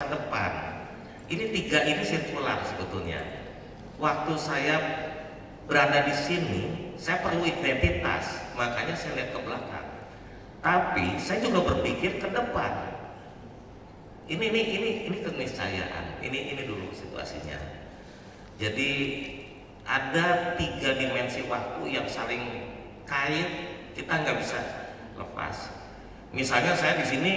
depan. Ini tiga ini sirkular sebetulnya. Waktu saya berada di sini, saya perlu identitas, makanya saya lihat ke belakang. Tapi saya juga berpikir ke depan. Ini keniscayaan. Ini dulu situasinya. Jadi ada tiga dimensi waktu yang saling kait, kita nggak bisa lepas. Misalnya saya di sini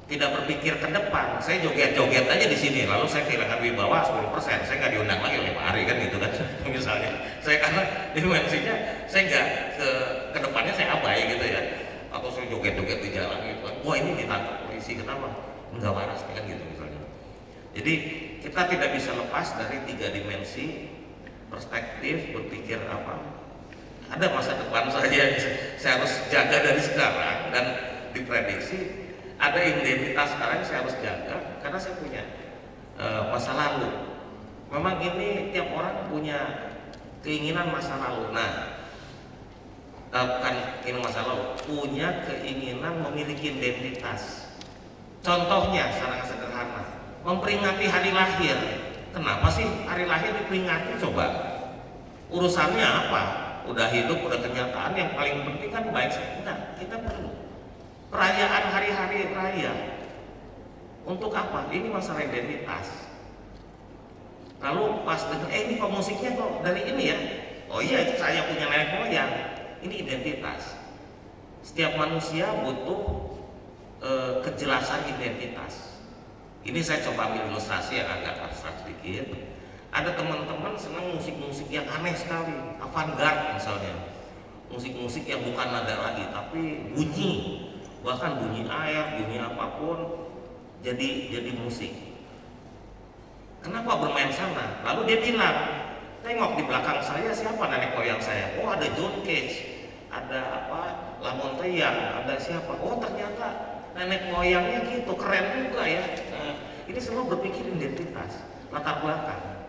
tidak berpikir ke depan, saya joget-joget aja di sini, lalu saya kehilangan wibawa 10%, saya nggak diundang lagi oleh Pak Ari kan gitu kan. Misalnya, saya karena dimensinya saya nggak ke depannya saya abai gitu ya, atau saya joget-joget di jalan gitu kan. Wah ini ditangkap polisi kenapa? Nggak waras kan gitu misalnya. Jadi kita tidak bisa lepas dari tiga dimensi perspektif berpikir apa. Ada masa depan saya harus jaga dari sekarang dan diprediksi. Ada identitas sekarang saya harus jaga karena saya punya masa lalu. Memang ini tiap orang punya keinginan masa lalu. Nah, bukan keinginan masa lalu, punya keinginan memiliki identitas. Contohnya sangat sederhana, memperingati hari lahir. Kenapa sih hari lahir diperingati? Coba urusannya apa? Udah hidup, udah kenyataan, yang paling penting kan baik. Enggak, kita perlu perayaan hari-hari raya. Untuk apa? Ini masalah identitas. Lalu pas denger, ini kok musiknya kok dari ini ya? Oh iya, itu saya punya nenek moyang. Ini identitas. Setiap manusia butuh kejelasan identitas. Ini saya coba ambil ilustrasi yang agak abstrak sedikit. Ada teman-teman senang musik-musik yang aneh sekali, avant-garde misalnya. Musik-musik yang bukan nada lagi, tapi bunyi. Bahkan bunyi air, bunyi apapun jadi musik. Kenapa bermain sana? Lalu dia bilang, tengok di belakang saya siapa nenek moyang saya? Oh ada John Cage, ada apa? Lamontian, ada siapa? Oh ternyata nenek moyangnya gitu, keren juga ya. Nah, ini semua berpikir identitas, latar belakang.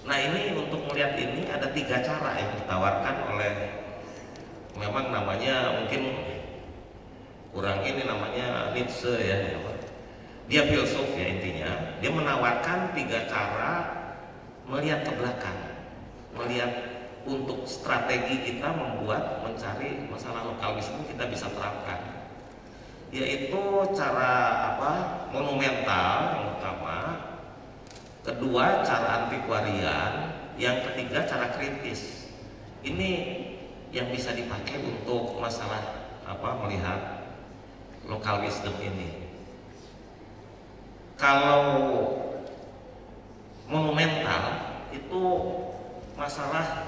Nah ini untuk melihat ini ada tiga cara yang ditawarkan oleh, memang namanya mungkin kurang ini namanya Nietzsche ya, dia filsuf ya intinya. Dia menawarkan tiga cara melihat ke belakang, melihat untuk strategi kita membuat mencari masalah lokalisme kita bisa terapkan, yaitu cara apa? Monumental yang pertama, kedua cara antiquarian, yang ketiga cara kritis. Ini yang bisa dipakai untuk masalah apa? Melihat local wisdom ini. Kalau monumental itu masalah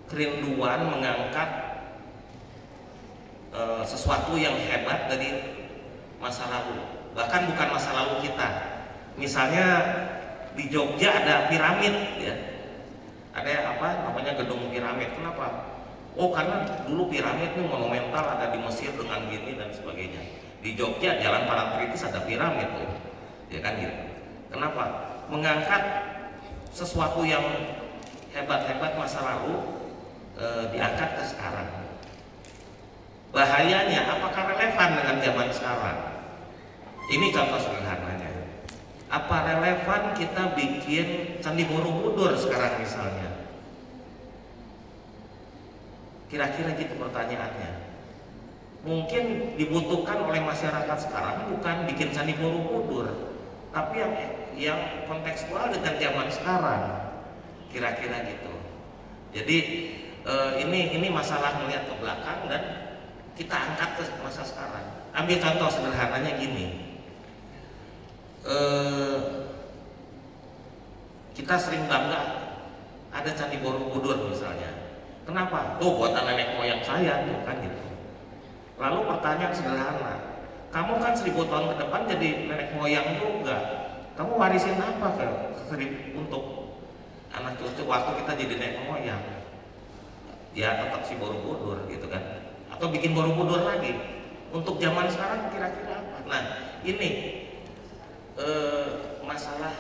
kerinduan mengangkat sesuatu yang hebat dari masa lalu, bahkan bukan masa lalu kita. Misalnya di Jogja ada piramid ya, ada apa namanya gedung piramid. Kenapa? Oh karena dulu piramid itu monumental, ada di Mesir dengan gini dan sebagainya. Di Jogja Jalan Parangtritis ada piramid tuh, ya kan gitu. Kenapa? Mengangkat sesuatu yang hebat-hebat masa lalu diangkat ke sekarang. Bahayanya apakah relevan dengan zaman sekarang? Ini contoh sederhananya. Apa relevan kita bikin Candi Borobudur sekarang misalnya? Kira-kira gitu pertanyaannya. Mungkin dibutuhkan oleh masyarakat sekarang bukan bikin Candi Borobudur, tapi yang kontekstual dengan zaman sekarang. Kira-kira gitu. Jadi ini masalah melihat ke belakang dan kita angkat ke masa sekarang. Ambil contoh sederhananya gini. Kita sering bangga ada Candi Borobudur misalnya. Kenapa? Oh buatan nenek moyang saya tuh kan gitu. Lalu pertanyaan sederhana, kamu kan 1000 tahun ke depan jadi nenek moyang juga, kamu warisin apa untuk anak cucu waktu kita jadi nenek moyang? Ya tetap si Borobudur gitu kan, atau bikin Borobudur lagi. Untuk zaman sekarang kira-kira apa? Nah ini masalah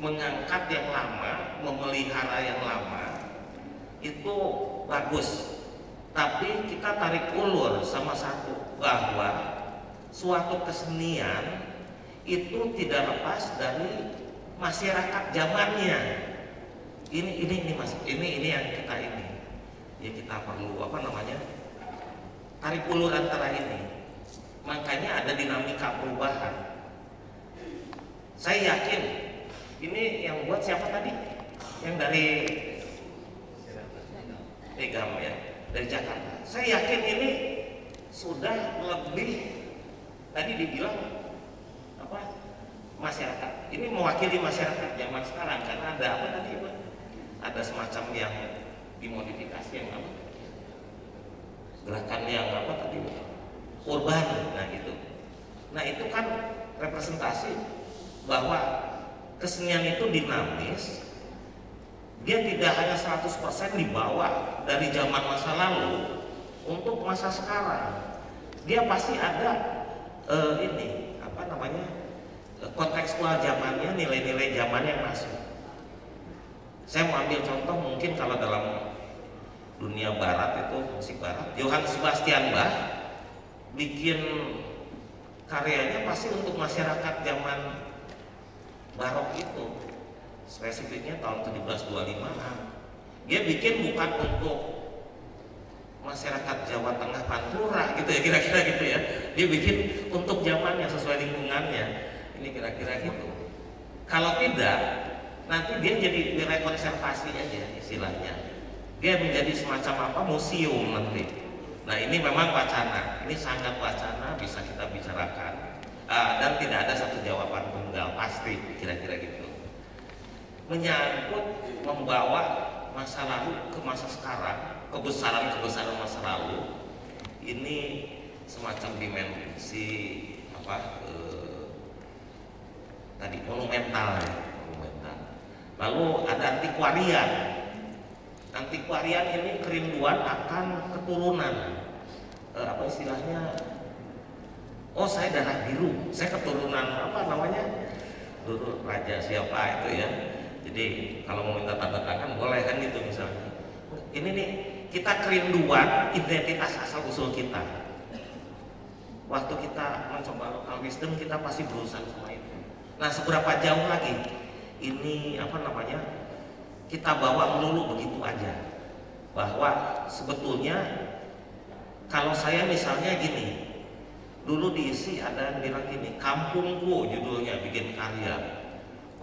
mengangkat yang lama, memelihara yang lama itu bagus, tapi kita tarik ulur sama satu, bahwa suatu kesenian itu tidak lepas dari masyarakat zamannya. Ini mas, ini yang kita ya kita perlu tarik ulur antara ini. Makanya ada dinamika perubahan. Saya yakin ini yang buat siapa tadi? Yang dari Tegam ya, dari Jakarta. Saya yakin ini sudah lebih, tadi dibilang masyarakat. Ini mewakili masyarakat zaman sekarang karena ada apa tadi Pak? Ada semacam yang dimodifikasi yang gerakan yang tadi urban, nah gitu. Nah itu kan representasi bahwa kesenian itu dinamis, dia tidak hanya 100% dibawa dari zaman masa lalu untuk masa sekarang. Dia pasti ada kontekstual zamannya, nilai-nilai zaman yang masuk. Saya mau ambil contoh mungkin kalau dalam dunia barat itu musik barat, Johann Sebastian Bach bikin karyanya pasti untuk masyarakat zaman barok itu, spesifiknya tahun 1725. Dia bikin bukan untuk masyarakat Jawa Tengah Pantura gitu ya, kira-kira gitu ya. Dia bikin untuk zamannya, sesuai lingkungannya. Ini kira-kira gitu. Kalau tidak, nanti dia jadi nilai konservasi aja istilahnya. Dia menjadi semacam museum nanti. Nah ini memang wacana, ini sangat wacana, bisa kita bicarakan. Dan tidak ada satu jawaban tunggal pasti, kira-kira gitu. Menyangkut membawa masa lalu ke masa sekarang, kebesaran masa lalu, ini semacam dimensi tadi monumental. Lalu ada antiquarian. Antiquarian ini kerinduan akan keturunan, istilahnya? Oh saya darah biru, saya keturunan dulu raja siapa itu ya. Jadi kalau mau minta tanda tangan boleh kan gitu misalnya. Ini nih kita kerinduan identitas asal usul kita. Waktu kita mencoba local wisdom kita pasti berusaha sama itu. Nah seberapa jauh lagi ini kita bawa melulu begitu aja, bahwa sebetulnya kalau saya misalnya gini, dulu diisi ada yang bilang gini, kampungku judulnya bikin karya,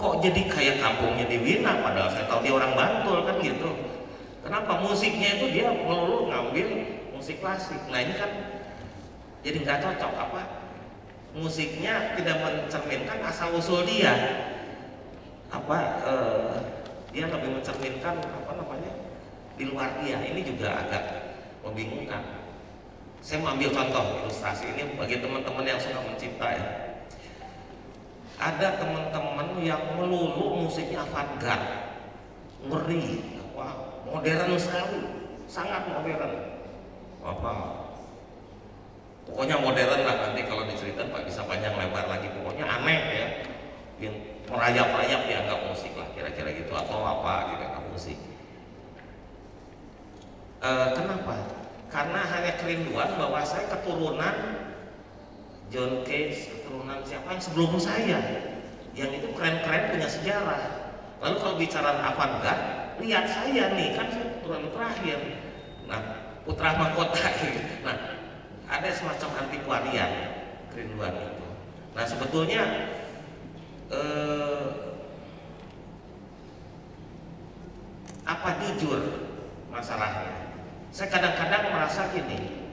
kok jadi kayak kampungnya di Wina, padahal saya tahu dia orang Bantul kan gitu. Kenapa musiknya itu dia melulu ngambil musik klasik? Nah ini kan jadi nggak cocok, musiknya tidak mencerminkan asal usul dia, dia lebih mencerminkan di luar dia. Ini juga agak membingungkan. Saya mau ambil contoh ilustrasi ini bagi teman-teman yang suka mencipta ya. Ada teman-teman yang melulu musiknya avant-garde, ngeri, modern sekali, sangat modern. Pokoknya modern lah, nanti kalau diceritakan Pak bisa panjang lebar lagi. Pokoknya aneh ya, yang merayap-rayap dianggap musik lah, kira-kira gitu, atau dianggap musik. Kenapa? Karena hanya kerinduan bahwa saya keturunan John Cage, keturunan siapa yang sebelum saya, yang itu keren-keren punya sejarah. Lalu kalau bicara avant-garde, lihat saya nih, kan saya keturunan terakhir. Nah, putra mahkota gitu. Nah, ada semacam antiquarian kerinduan itu. Nah, sebetulnya apa jujur masalahnya? Saya kadang-kadang merasa gini,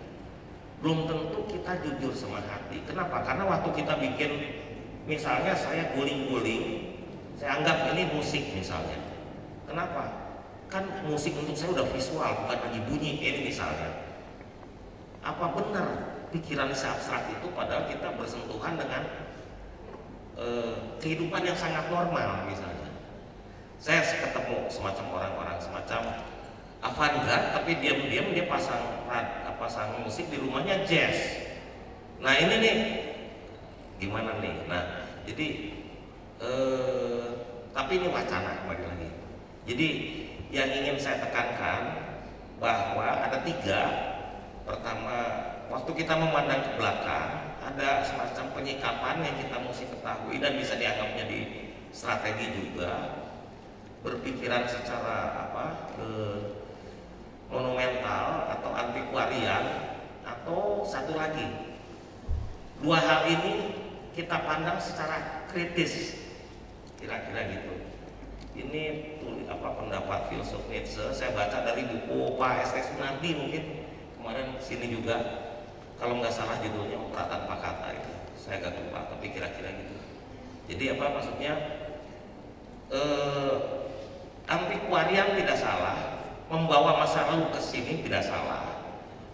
belum tentu kita jujur sama hati. Kenapa? Karena waktu kita bikin, misalnya saya guling-guling, saya anggap ini musik misalnya. Kenapa? Kan musik untuk saya udah visual, bukan lagi bunyi ini misalnya. Apa benar pikiran abstrak itu padahal kita bersentuhan dengan kehidupan yang sangat normal misalnya. Saya ketemu semacam orang-orang semacam avant-garde, tapi diam-diam dia pasang musik di rumahnya jazz. Nah ini nih gimana nih? Nah jadi tapi ini wacana kembali lagi. Jadi yang ingin saya tekankan bahwa ada tiga. Pertama, waktu kita memandang ke belakang ada semacam penyikapan yang kita mesti ketahui dan bisa dianggap menjadi strategi juga, berpikiran secara monumental atau antiquarian, atau satu lagi, dua hal ini kita pandang secara kritis, kira-kira gitu. Ini pendapat filsuf Nietzsche, saya baca dari buku Pak S.T. Sunardi, mungkin kemarin sini juga, kalau nggak salah judulnya Kata Tanpa Kata itu, saya agak lupa, tapi kira-kira gitu. Jadi maksudnya antiquarian tidak salah, membawa masa lalu ke sini tidak salah,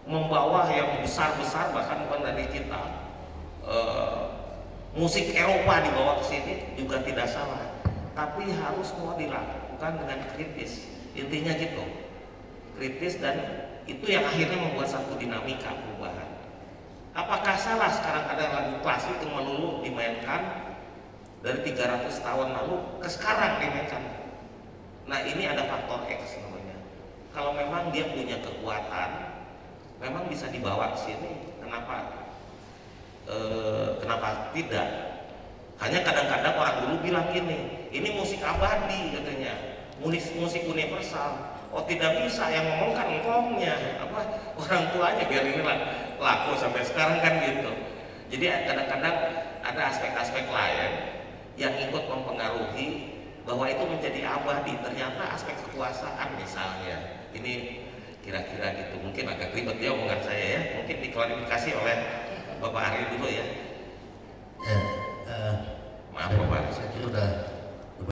membawa yang besar-besar bahkan bukan dari kita, musik Eropa dibawa ke sini juga tidak salah, tapi harus mau dilakukan dengan kritis. Intinya gitu, kritis, dan itu yang akhirnya membuat satu dinamika perubahan. Apakah salah sekarang ada lagu klasik yang melulu dimainkan dari 300 tahun lalu ke sekarang dimainkan? Nah, ini ada faktor X namanya. Kalau memang dia punya kekuatan, memang bisa dibawa ke sini. Kenapa tidak? Hanya kadang-kadang orang dulu bilang gini, ini musik abadi katanya, musik universal. Oh, tidak bisa, yang ngomong kan engkongnya, orang tuanya, biar ini laku sampai sekarang kan gitu. Jadi kadang-kadang ada aspek-aspek lain yang ikut mempengaruhi bahwa itu menjadi abadi. Ternyata aspek kekuasaan misalnya, ini kira-kira gitu. Mungkin agak ribet ya omongan saya ya, mungkin diklarifikasi oleh Bapak Ari dulu ya. Ya, maaf Bapak, saya kira udah